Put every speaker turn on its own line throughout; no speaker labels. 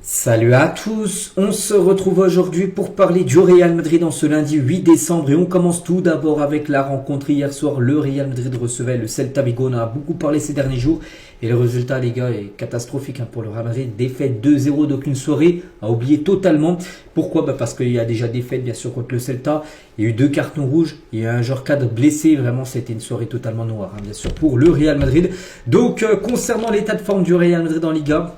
Salut à tous, on se retrouve aujourd'hui pour parler du Real Madrid en ce lundi 8 décembre et on commence tout d'abord avec la rencontre hier soir. Le Real Madrid recevait le Celta Vigo, on en a beaucoup parlé ces derniers jours et le résultat les gars est catastrophique pour le Real Madrid. Défaite 2-0 donc une soirée à oublier totalement. Pourquoi? Parce qu'il y a déjà défaite bien sûr contre le Celta, il y a eu 2 cartons rouges, il y a un joueur cadre blessé, vraiment c'était une soirée totalement noire bien sûr pour le Real Madrid. Donc concernant l'état de forme du Real Madrid en Liga,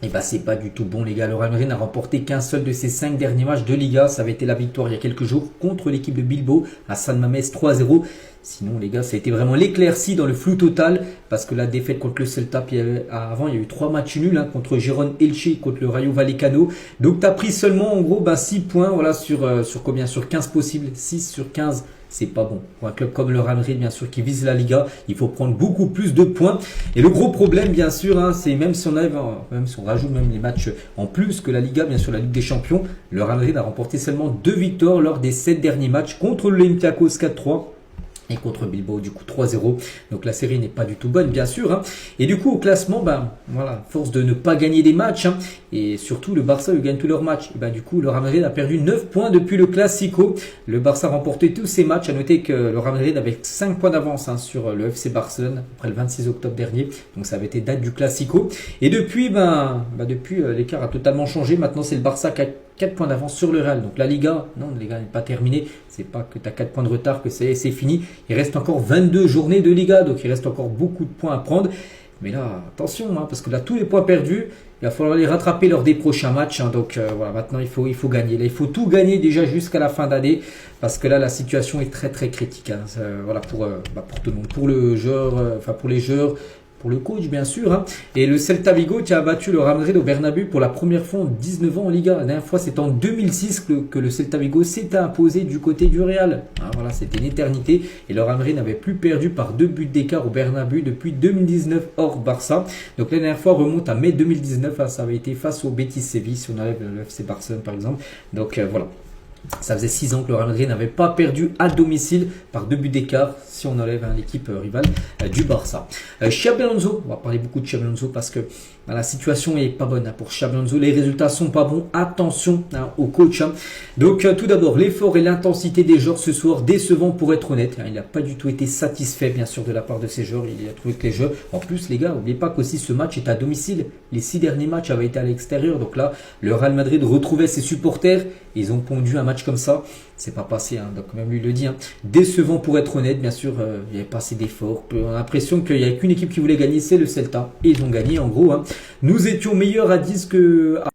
et c'est pas du tout bon les gars. Le Real Madrid n'a remporté qu'un seul de ses 5 derniers matchs de Liga. Ça avait été la victoire il y a quelques jours contre l'équipe de Bilbao à San Mamés 3-0. Sinon les gars, ça a été vraiment l'éclaircie dans le flou total parce que la défaite contre le Celta, puis avant il y a eu 3 matchs nuls contre Gérone Elche et contre le Rayo Vallecano. Donc tu as pris seulement en gros 6 points voilà, sur combien? Sur 15 possibles, 6 sur 15. C'est pas bon. Pour un club comme le Real Madrid, bien sûr, qui vise la Liga, il faut prendre beaucoup plus de points. Et le gros problème, bien sûr, c'est même si on rajoute même les matchs en plus que la Liga, bien sûr, la Ligue des Champions, le Real Madrid a remporté seulement 2 victoires lors des 7 derniers matchs contre l'Olympiakos 4-3. Et contre Bilbao du coup 3-0. Donc la série n'est pas du tout bonne bien sûr. Et du coup au classement, voilà, force de ne pas gagner des matchs. Et surtout le Barça gagne tous leurs matchs. Et du coup le Real Madrid a perdu 9 points depuis le Classico. Le Barça a remporté tous ses matchs. À noter que le Real Madrid avait 5 points d'avance sur le FC Barcelone après le 26 octobre dernier. Donc ça avait été date du Classico. Et depuis, depuis l'écart a totalement changé. Maintenant c'est le Barça qui a 4 points d'avance sur le Real. Donc la Liga, non, les gars, n'est pas terminée. C'est pas que tu as 4 points de retard que c'est fini. Il reste encore 22 journées de Liga, donc il reste encore beaucoup de points à prendre. Mais là, attention, parce que là, tous les points perdus, il va falloir les rattraper lors des prochains matchs. Donc voilà, maintenant il faut gagner. Là, il faut tout gagner déjà jusqu'à la fin d'année, parce que là, la situation est très très critique. Voilà pour tout le monde, pour le joueur, pour les joueurs. Pour le coach bien sûr. Et le Celta Vigo qui a battu le Real Madrid au Bernabéu pour la première fois en 19 ans en Liga. La dernière fois c'était en 2006 que le Celta Vigo s'était imposé du côté du Real. Voilà, c'était une éternité. Et le Real Madrid n'avait plus perdu par 2 buts d'écart au Bernabéu depuis 2019 hors Barça. Donc la dernière fois remonte à mai 2019. Ça avait été face au Betis Séville si on enlève le FC Barcelone par exemple. Donc voilà. Ça faisait 6 ans que le Real Madrid n'avait pas perdu à domicile par 2 buts d'écart si on enlève l'équipe rivale du Barça. Xabi Alonso, on va parler beaucoup de Xabi Alonso parce que la situation est pas bonne pour Xabi Alonso. Les résultats sont pas bons. Attention au coach. Donc tout d'abord, l'effort et l'intensité des joueurs ce soir décevant pour être honnête. Il n'a pas du tout été satisfait bien sûr de la part de ses joueurs. Il a trouvé que les joueurs, en plus les gars, n'oubliez pas qu'aussi ce match est à domicile. Les 6 derniers matchs avaient été à l'extérieur. Donc là, le Real Madrid retrouvait ses supporters. Ils ont pondu un match comme ça, c'est pas passé, donc même lui le dit. Décevant pour être honnête, bien sûr, il n'y avait pas assez d'efforts. On a l'impression qu'il n'y avait qu'une équipe qui voulait gagner, c'est le Celta. Et ils ont gagné en gros. Nous étions meilleurs à 10 que